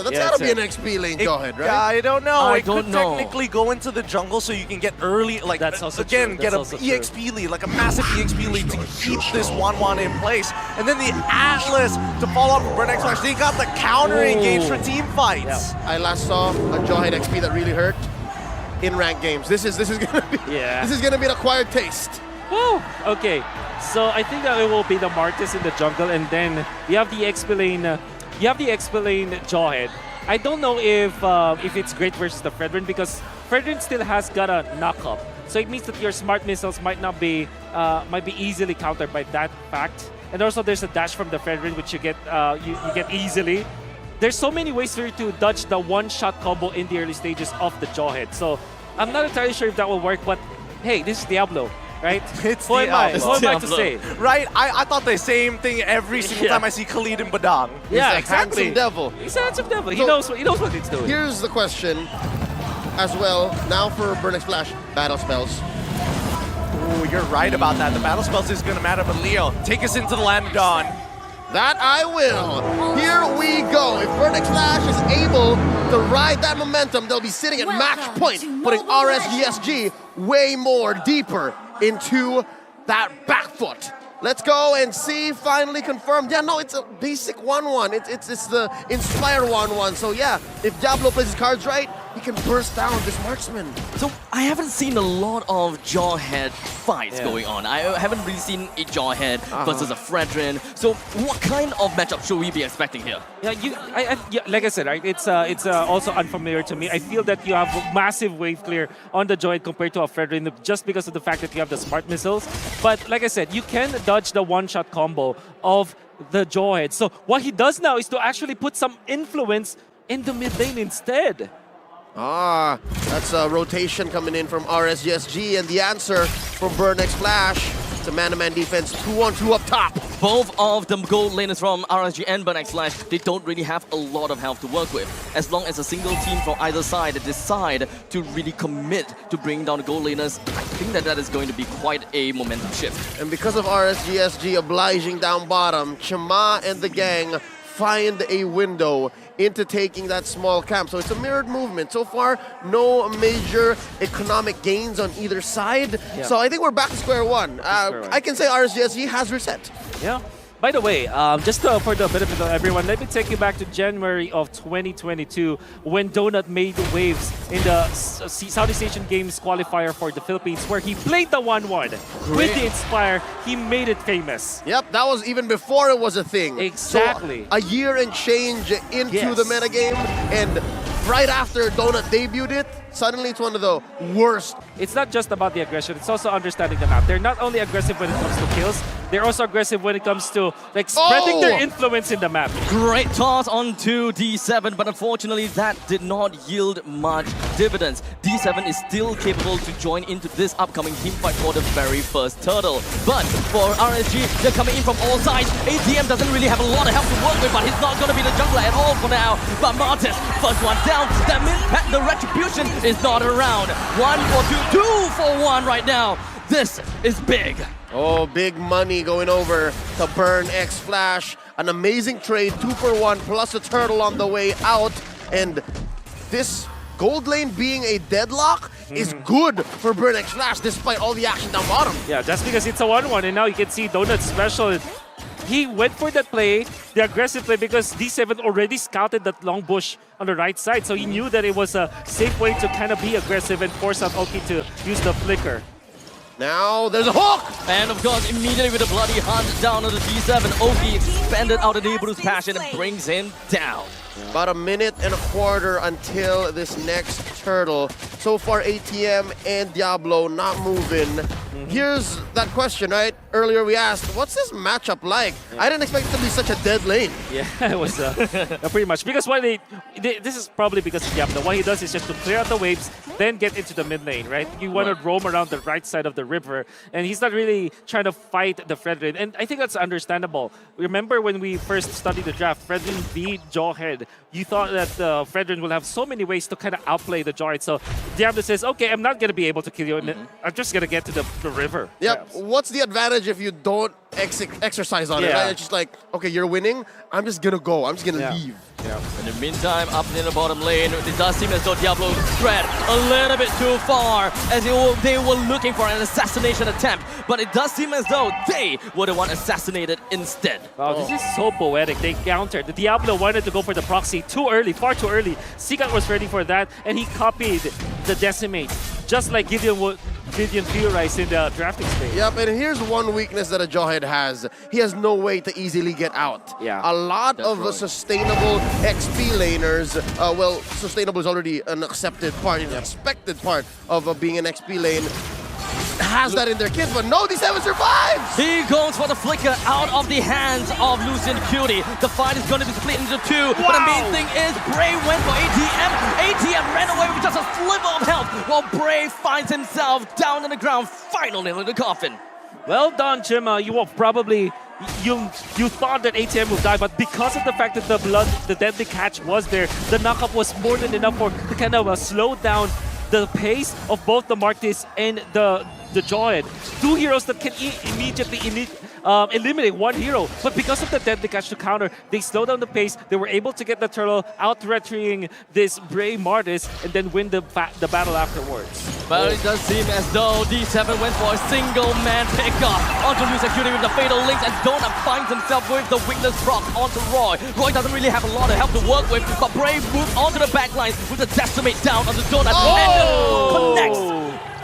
That's gotta be an XP lane, Jawhead, right? I don't know. I It don't could know. technically go into the jungle so you can get early, like, That's also again, true. get That's an also true. EXP lead, like a massive EXP lead to keep this 1-1 in place. And then the Atlas to follow up with Burn X Flash. They got the counter engage for team fights. I last saw a Jawhead XP that really hurt in ranked games. This is gonna be this is gonna be an acquired taste. Woo! Okay, so I think that it will be the Martis in the jungle, and then you have the XP lane. You have the XP lane Jawhead. I don't know if it's great versus the Fredrin because Fredrin still has got a knock-up. So it means that your smart missiles might be easily countered by that fact. And also there's a dash from the Fredrin which you get easily. There's so many ways for you to dodge the one-shot combo in the early stages of the Jawhead. So I'm not entirely sure if that will work, but hey, this is Diablo. Right? It's Who am I to say? Right? I thought the same thing every single time I see Khalid and Badang. Yeah, He's a handsome devil. He's a handsome devil. He So, knows what it's doing. Here's the question as well, now for Burn X Flash, battle spells. Ooh, you're right about that. The battle spells is gonna matter, but Leo, take us into the land of Dawn. That I will. Here we go. If Burn X Flash is able to ride that momentum, they'll be sitting at match point, putting RSGSG way more deeper into that back foot. Let's go and see, finally confirmed. Yeah, no, it's a basic 1-1. It's the inspired 1-1. So yeah, if Diablo plays his cards right, he can burst down this marksman. So I haven't seen a lot of Jawhead fights going on. I haven't really seen a Jawhead versus a Fredrin. So what kind of matchup should we be expecting here? Yeah, like I said, right? It's also unfamiliar to me. I feel that you have a massive wave clear on the Jawhead compared to a Fredrin just because of the fact that you have the smart missiles. But like I said, you can dodge the one-shot combo of the Jawhead. So what he does now is to actually put some influence in the mid lane instead. That's a rotation coming in from RSGSG, and the answer from Burn X Flash. It's a man-to-man defense, 2-on-2 up top. Both of the gold laners from RSG and Burn X Flash, they don't really have a lot of health to work with. As long as a single team from either side decide to really commit to bringing down the gold laners, I think that is going to be quite a momentum shift. And because of RSGSG obliging down bottom, Chima and the gang find a window into taking that small camp. So it's a mirrored movement. So far, no major economic gains on either side. Yeah. So I think we're back to square one. I can say RSGSG has reset. Yeah. By the way, just for the benefit of everyone, let me take you back to January of 2022 when Donut made waves in the Southeast Asian Games qualifier for the Philippines, where he played the 1-1 with the Inspire. He made it famous. Yep, that was even before it was a thing. Exactly. So, a year and change into the metagame, and right after Donut debuted it, suddenly it's one of the worst. It's not just about the aggression, it's also understanding the map. They're not only aggressive when it comes to kills, they're also aggressive when it comes to like spreading their influence in the map. Great toss onto D7, but unfortunately that did not yield much dividends. D7 is still capable to join into this upcoming teamfight for the very first turtle. But for RSG, they're coming in from all sides. ATM doesn't really have a lot of help to work with, but he's not going to be the jungler at all for now. But Martis, first one down. That means the retribution is not around. 1 for 2, 2 for 1 right now. This is big. Oh, big money going over to Burn X Flash. An amazing trade, 2 for 1 plus a turtle on the way out. And this gold lane being a deadlock is good for Burn X Flash despite all the action down bottom. Yeah, just because it's a 1-1 and now you can see Donut's special. He went for that play, the aggressive play, because D7 already scouted that long bush on the right side. So he knew that it was a safe way to kind of be aggressive and force out Oki to use the flicker. Now there's a hook! And of course, immediately with a bloody hunt down on the D7, Oki expanded out of Neighborhood's passion and brings him down. About a minute and a quarter until this next turtle. So far, ATM and Diablo not moving. Here's that question, right? Earlier we asked, what's this matchup like? I didn't expect it to be such a dead lane. Yeah, it was pretty much. Because this is probably because of Diablo. What he does is just to clear out the waves, then get into the mid lane, right? You want to roam around the right side of the river, and he's not really trying to fight the Fredrin. And I think that's understandable. Remember when we first studied the draft, Fredrin v Jawhead, you thought that Fredrin will have so many ways to kind of outplay the Jawhead. So Diablo says, okay, I'm not going to be able to kill you. I'm just going to get to the the river. Yep. perhaps. What's the advantage if you don't exercise on it? Yeah. Right? It's just like, okay, you're winning. I'm just gonna go. I'm just gonna Yeah. leave. In the meantime, up in the bottom lane, it does seem as though Diablo spread a little bit too far as they were looking for an assassination attempt. But it does seem as though they were the one assassinated instead. Wow, this is so poetic. They countered. The Diablo wanted to go for the proxy too early, far too early. Seacat was ready for that, and he copied the Decimate, just like Gideon theorized in the drafting stage. Yep, and here's one weakness that a Jawhead has. He has no way to easily get out. Yeah. A lot That's of right. sustainable XP laners, well, sustainable is already an accepted part, an expected part of being an XP lane, has that in their kit, but no, D7 survives! He goes for the flicker out of the hands of Lucian Cutie. The fight is going to be split into two, but the main thing is Bray went for ATM. ATM ran away with just a sliver of health, while Bray finds himself down on the ground, final nail in the coffin. Well done, Jim. You will probably you thought that ATM would die, but because of the fact that the deadly catch was there, the knockup was more than enough to kind of slow down the pace of both the Martis and the Jawhead. Two heroes that can immediately eliminate one hero, but because of the deadly catch to counter, they slowed down the pace. They were able to get the turtle out retreating this Bray Martis and then win the battle afterwards. But it does seem as though D7 went for a single man pickup onto Lucian Cutie with the fatal links, and Donut finds himself with the weakness proc onto Roy. Roy doesn't really have a lot of help to work with, but Bray moves onto the backline with the Decimate down onto Donut and connects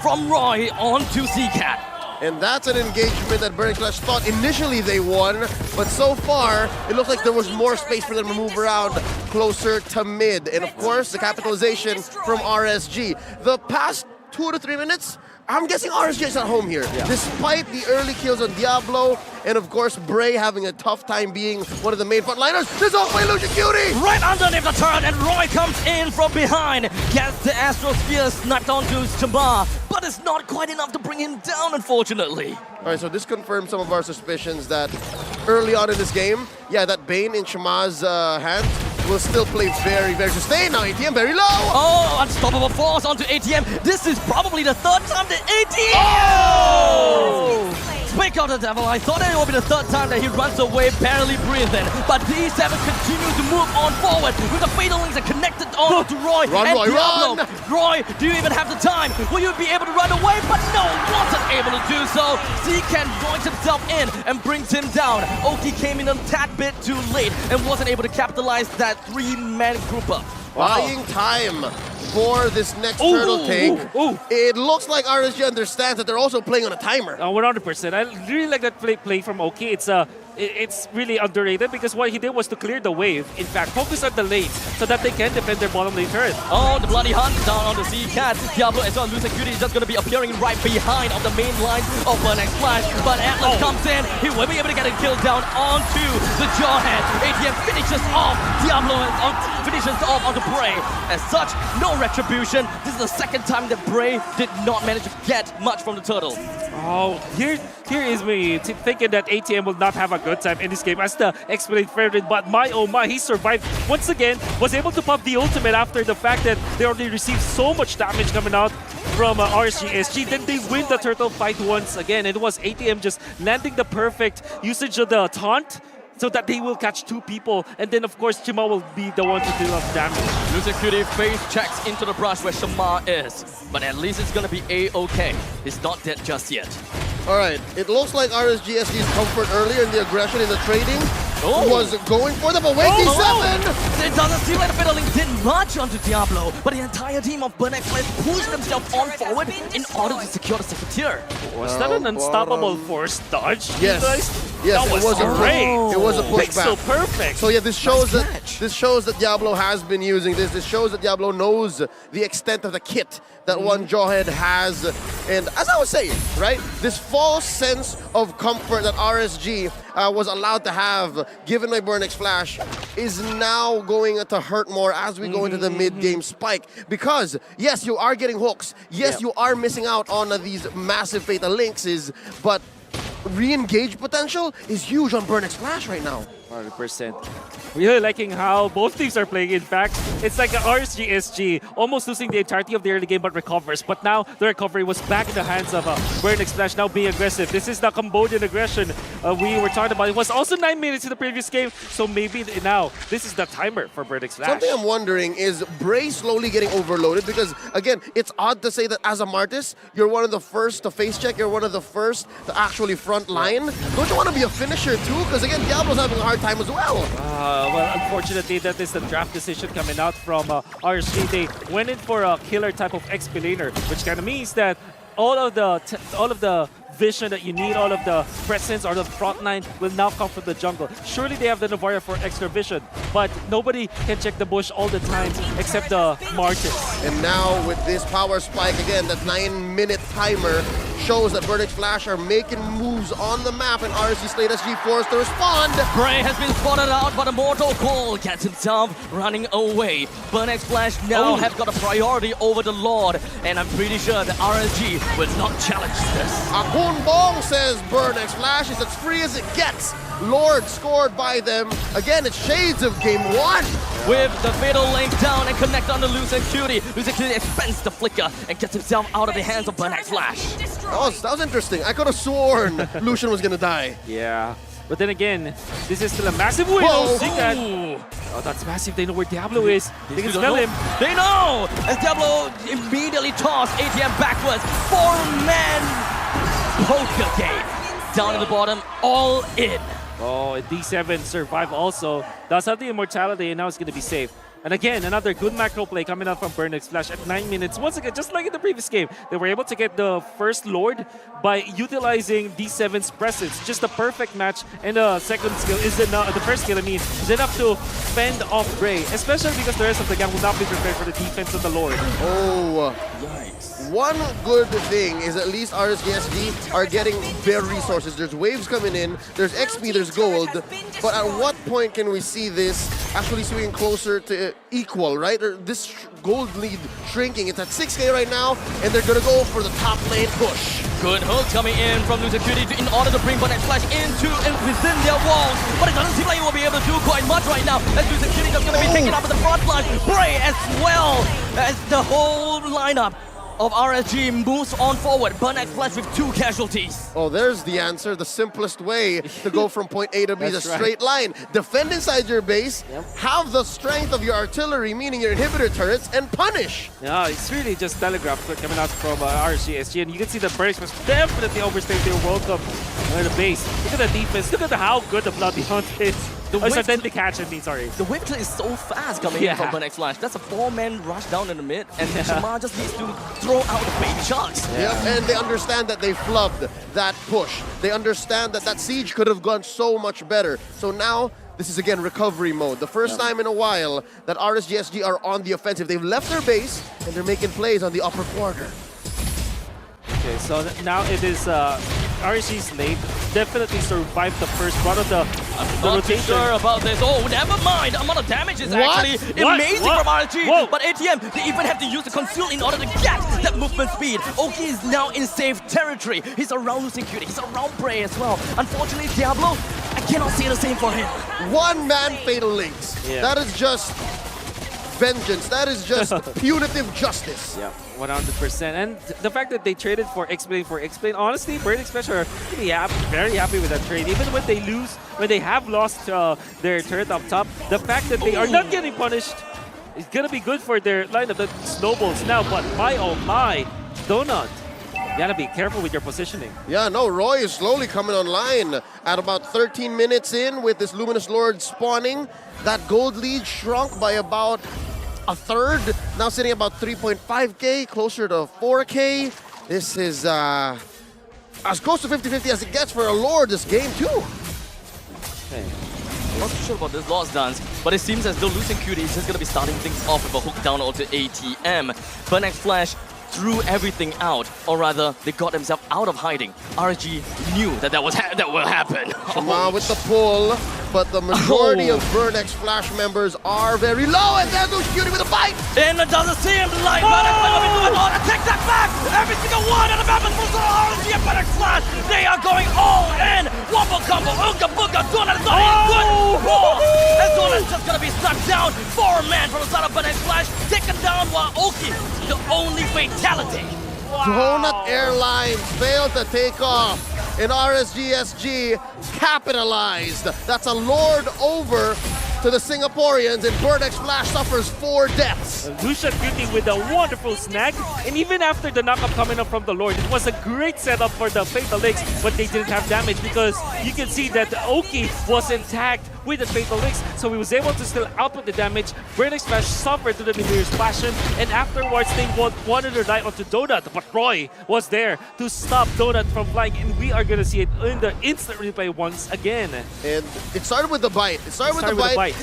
from Roy onto Seacat. And that's an engagement that Burning Clash thought initially they won, but so far, it looks like there was more space for them to move around closer to mid. And of course, the capitalization from RSG. The past 2 to 3 minutes, I'm guessing RSG is at home here. Yeah. Despite the early kills on Diablo, and of course, Bray having a tough time being one of the main frontliners. This off by Lucian Cutie! Right underneath the turret, and Roy comes in from behind. Gets the Astro Spear sniped onto Jamar, but it's not quite enough to bring him down, unfortunately. All right, so this confirms some of our suspicions that early on in this game, yeah, that Bane in Shama's hand will still play very, very sustained. Now ATM very low! Oh, unstoppable force onto ATM. This is probably the third time that ATM... Oh! Speak of the devil, I thought it would be the third time that he runs away, barely breathing. But D7 continues to move on forward with the fatal links that connected on to Roy Run, and Roy, Diablo. run! Roy, do you even have the time? Will you be able to run away? But no, wasn't able to do so. Seacat joins himself in and brings him down. Oki came in a tad bit too late and wasn't able to capitalize that three-man group up. Buying time for this next turtle take. It looks like RSG understands that they're also playing on a timer. 100%. I really like that play from Oki. It's really underrated because what he did was to clear the wave. In fact, focus on the lane so that they can defend their bottom lane turret. Oh, the bloody hunt down on the Seacat. Diablo as well. Lucian Cutie is just going to be appearing right behind of the main line of the next flash. But Atlas comes in. He will be able to get a kill down onto the Jawhead. ATM finishes off Diablo and finishes off onto Bray. As such, no retribution. This is the second time that Bray did not manage to get much from the turtle. Oh, here is me thinking that ATM will not have a good time in this game as the X-Blade favorite, but my oh my, he survived once again, was able to pop the ultimate after the fact that they already received so much damage coming out from RSG. Then they win the turtle fight once again. It was ATM just landing the perfect usage of the taunt so that they will catch two people, and then of course Chima will be the one to deal us damage. Lucian Cutie face checks into the brush where Shamar is, but at least it's gonna be a-okay. He's not dead just yet. All right, it looks like RSGSG's comfort earlier in the aggression in the trading was going for the away D7! It doesn't seem like the Fiddling did much onto Diablo, but the entire team of Burn X pushed themselves on forward in order to secure the second tier. Was that an unstoppable force dodge? Yes. Yes, that it was great. It was a pushback. Pixel perfect. So yeah, this shows that Diablo has been using this. This shows that Diablo knows the extent of the kit that one Jawhead has. And as I was saying, right, this false sense of comfort that RSG was allowed to have, given by Burn X Flash, is now going to hurt more as we go into the mid-game spike. Because, yes, you are getting hooks. Yes, you are missing out on these massive fatal links, but re-engage potential is huge on Burn X Flash right now. 100%. Really liking how both teams are playing. In fact, it's like an RSG almost losing the entirety of the early game but recovers. But now the recovery was back in the hands of Burnex Flash, now being aggressive. This is the Cambodian aggression we were talking about. It was also 9 minutes in the previous game, so maybe now this is the timer for Burnex Flash. Something I'm wondering is Bray slowly getting overloaded because, again, it's odd to say that as a Martis, you're one of the first to face check, you're one of the first to actually front line. Don't you want to be a finisher too? Because, again, Diablo's having a hard time as well. Well, unfortunately, that is the draft decision coming out from RSG. They went in for a killer type of XP laner, which kind of means that all of the vision that you need, all of the presence or the front line will now come from the jungle. Surely they have the Navaria for extra vision, but nobody can check the bush all the time except the Martins. And now with this power spike, again, that 9-minute timer shows that Burnex Flash are making moves on the map, and RSG Slate SG forced to respond. Bray has been spotted out, but a mortal coil gets himself running away. Burnex Flash now have got a priority over the Lord, and I'm pretty sure that RSG will not challenge this. Akun Bong says Burnex Flash is as free as it gets. Lord scored by them. Again, it's shades of game 1. With the fatal link down and connect on the Lucian Cutie. Lucian Cutie expends the flicker and gets himself out of the hands of Burnex Flash. That was interesting. I could have sworn Lucian was gonna die. Yeah. But then again, this is still a massive win. Whoa. Oh, that's massive. They know where Diablo is. They can smell him. They know! As Diablo immediately tossed ATM backwards. 4-man poker game. Down at the bottom, all in. Oh, and D7 survived also. Does have the immortality, and now it's going to be safe. And again, another good macro play coming out from Burnex Flash at 9 minutes. Once again, just like in the previous game, they were able to get the first Lord by utilizing D7's presence. Just a perfect match, and the second skill is enough. The first skill, I mean, is enough to fend off Bray, especially because the rest of the gang will not be prepared for the defense of the Lord. Oh, Yikes. one good thing is at least RSGSG are getting their resources. There's waves coming in, there's XP, there's gold. But at what point can we see this actually swinging closer to equal, right? Or this gold lead shrinking. It's at 6K right now, and they're gonna go for the top lane push. Good hook coming in from Lucian Cutie in order to bring Burnex Flash into and within their walls. But it doesn't seem like he will be able to do quite much right now. As Lucian Cutie is going to be taken up at the front line. Bray as well as the whole lineup of RSG moves on forward. Burnex Flash with 2 casualties. Oh, there's the answer. The simplest way to go from point A to B is a straight line. Defend inside your base, have the strength of your artillery, meaning your inhibitor turrets, and punish. Yeah, it's really just telegraphed coming out from RSG, and you can see the Burnex was definitely overstayed their welcome on the base. Look at the defense. Look at how good the Bloody Hunt is. The whip clear is so fast coming in from Burnex Flash. That's a 4-man rush down in the mid, and Shima just needs to throw out the baby sharks. Yep, and they understand that they flubbed that push. They understand that that siege could have gone so much better. So now, this is again recovery mode. The first time in a while that RSGSG are on the offensive. They've left their base, and they're making plays on the upper quarter. Okay, so now it is RSG Slate definitely survived the first part of the Not rotation. too sure about this. Oh, never mind. The amount of damage is actually amazing from RSG. Whoa. But ATM, they even have to use the conceal in order to get that movement speed. Oki is now in safe territory. He's around Lucian Cutie. He's around Bray as well. Unfortunately, Diablo, I cannot say the same for him. One-man fatal links. Yeah. That is just vengeance. That is just punitive justice. Yeah, 100%. And the fact that they traded for Explain, honestly, Burnex Flash are really happy, very happy with that trade. Even when they lose, when they have lost their turret up top, the fact that they are not getting punished is gonna be good for their lineup that snowballs now. But my oh my, Donut, you gotta be careful with your positioning. Yeah, no, Roy is slowly coming online at about 13 minutes in with this Luminous Lord spawning. That gold lead shrunk by about a third, now sitting about 3.5K, closer to 4K. This is as close to 50-50 as it gets for a Lord this game too. Okay. Not too sure about this lost dance, but it seems as though Lucian Cutie is just going to be starting things off with a hook down onto ATM. Burnex Flash threw everything out, or rather, they got themselves out of hiding. RSG knew that that will happen. Shama with the pull, but the majority of Vernex Flash members are very low, and there's Lucian with a fight! And it doesn't seem like Vernex take that back! Every single one of the members from RSG and Vernex Flash, they are going all in! Wombo combo, Ooga Booga, Donut is not in good! And Donut is just gonna be struck down! 4-man from the side of Vernex Flash, taken down while Oki, the only fatality. Donut Airlines failed to take off, and RSGSG capitalized. That's a lord over to the Singaporeans, and Vernex Flash suffers 4 deaths. Lucian Beauty with a wonderful snag, and even after the knockup coming up from the Lord, it was a great setup for the Fatal Licks, but they didn't have damage because you can see that Oki was intact with the Fatal Licks, so he was able to still output the damage. Vernex Flash suffered to the nearest fashion, and afterwards they wanted to die onto Donut, but Roy was there to stop Donut from flying, and we are going to see it in the instant replay once again. And it started with the bite.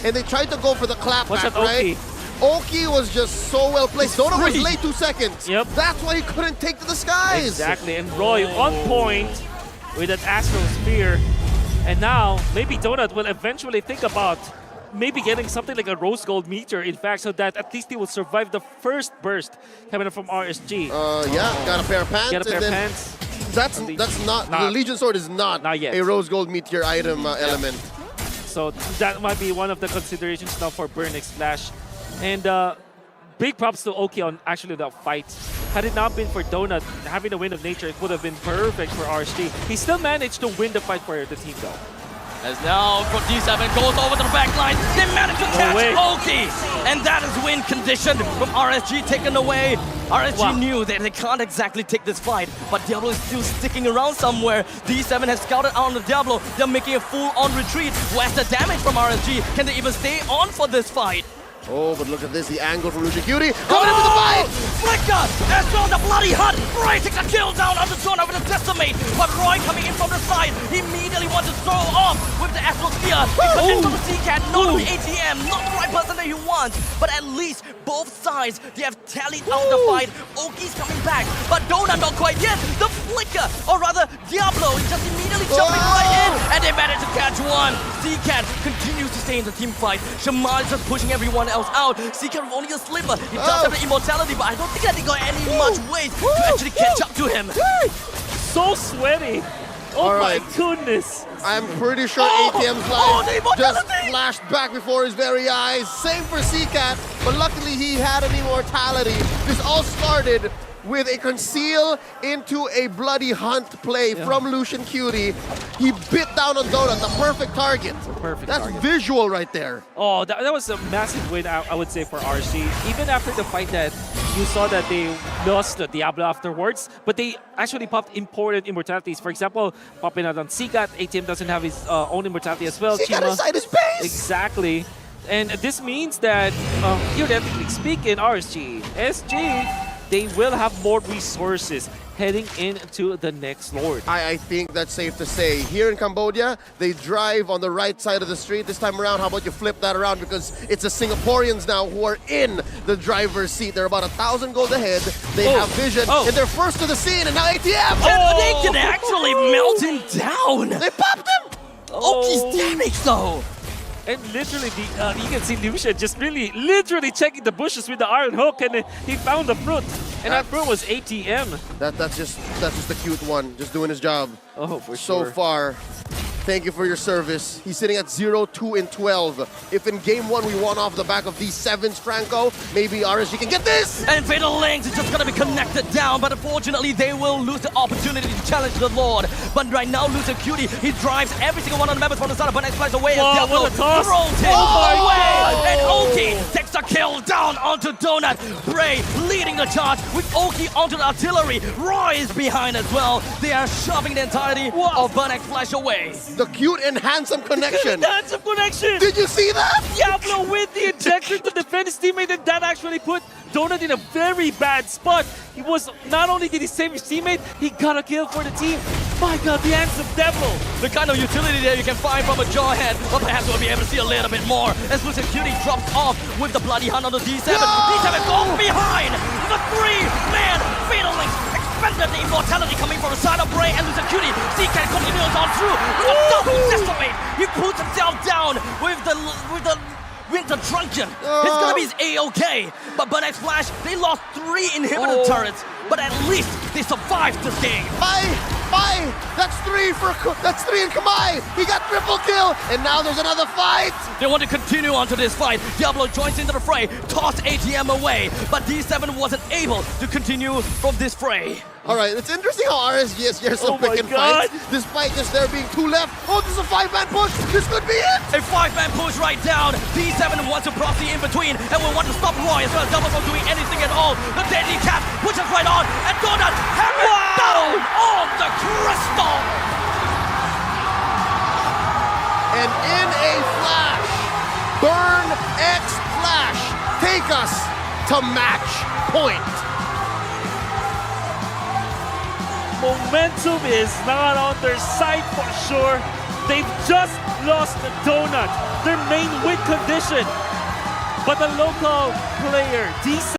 And they tried to go for the clapback, right? Oki was just so well placed. Donut was late 2 seconds. Yep. That's why he couldn't take to the skies. Exactly, and Roy on point with that Astro Spear. And now, maybe Donut will eventually think about maybe getting something like a Rose Gold Meteor, in fact, so that at least he will survive the first burst coming up from RSG. Yeah, got a pair of pants. Get a pair of pants. That's not the Legion Sword is not yet a Rose Gold Meteor item element. So that might be one of the considerations now for Vernex Flash. And big props to Oki on actually the fight. Had it not been for Donut having the Wind of Nature, it would have been perfect for RSG. He still managed to win the fight for the team though. As now D7 goes over to the back line, they manage to catch Oki! And that is win condition from RSG taken away. RSG knew that they can't exactly take this fight, but Diablo is still sticking around somewhere. D7 has scouted out on the Diablo. They're making a full-on retreat. Where's the damage from RSG? Can they even stay on for this fight? Oh, but look at this, the angle from Lucian Cutie. Coming in with the fight! Flicker! As well, the bloody hunt! Roy takes a kill down on the zone over the Decimate, but Roy coming in from the side, he immediately wants to throw off with the Astral Spear. He connects from the C-Cat, not with the ATM, not the right person that he wants, but at least both sides, they have tallied out the fight. Oki's coming back, but Donut not quite yet. The Flicker, or rather Diablo, is just immediately jumping right in, and they manage to catch one. C-Cat continues to stay in the team fight. Shaman is just pushing everyone else out. C-Cat with only a sliver. He does have the immortality, but I don't think that they got any much ways to actually catch up to him. So sweaty. Oh my goodness. I'm pretty sure ATM's life just flashed back before his very eyes. Same for C-Cat, but luckily he had an immortality. This all started with a conceal into a bloody hunt play from Lucian Cutie. He bit down on Donut, the perfect target. That's visual right there. Oh, that was a massive win, I would say, for RC. Even after the fight that you saw that they lost the Diablo afterwards, but they actually popped important immortalities. For example, popping out on C-Cat. ATM doesn't have his own immortality as well. C-Cat inside his base! Exactly. And this means that, theoretically speaking, RSG, SG, they will have more resources heading into the next Lord. I think that's safe to say. Here in Cambodia, they drive on the right side of the street. This time around, how about you flip that around, because it's the Singaporeans now who are in the driver's seat. They're about 1,000 goals ahead. They have vision, and they're first to the scene, and now ATM! They can actually melt him down! They popped him! Oki's damage though! And literally, you can see Lucian just literally checking the bushes with the iron hook, and he found the fruit. And that fruit was ATM. That's just the cute one, just doing his job. Oh, for sure. So far, thank you for your service. He's sitting at 0-2-12. If in game 1 we won off the back of these 7s, Franco, maybe RSG can get this! And Fatal Links is just gonna be connected down, but unfortunately they will lose the opportunity to challenge the Lord. But right now, Lucian Cutie, he drives every single one of the members from the side of Vernex Flash away as Diablo throws him away! And Oki takes the kill down onto Donut. Bray leading the charge with Oki onto the artillery. Roy is behind as well. They are shoving the entirety of Vernex Flash away. The cute and handsome connection. Handsome connection. Did you see that? Diablo with the injection to defend his teammate, and that actually put Donut in a very bad spot. He was, not only did he save his teammate, he got a kill for the team. My God, the handsome devil. The kind of utility there you can find from a Jawhead, but perhaps we'll be able to see a little bit more as Lucian Cutie drops off with the bloody hunt on the D7. D7 goes behind the 3-man Fiddling expended the immortality coming from the side of Bray and Lucian Cutie. CK continues on through with a double decimate. He puts himself down with the Winter Drunken. It's gonna be A-OK. But Burnex Flash, they lost 3 inhibitor turrets, but at least they survived this game. Bye! That's 3 in Kamai! He got triple kill, and now there's another fight! They want to continue onto this fight. Diablo joins into the fray, tossed ATM away, but D7 wasn't able to continue from this fray. Alright, it's interesting how RSGSG are still Oh my picking God. fights, despite just there being 2 left. Oh, this is a 5-man push! This could be it! A 5-man push right down. D7 wants to proxy in between and will want to stop Roy as well as Double from doing anything at all. The deadly cap pushes right on, and Donut hammered down on the crystal! And in a flash, Burn X Flash take us to match point. Momentum is not on their side for sure. They've just lost the Donut, their main win condition. But the local player, D7,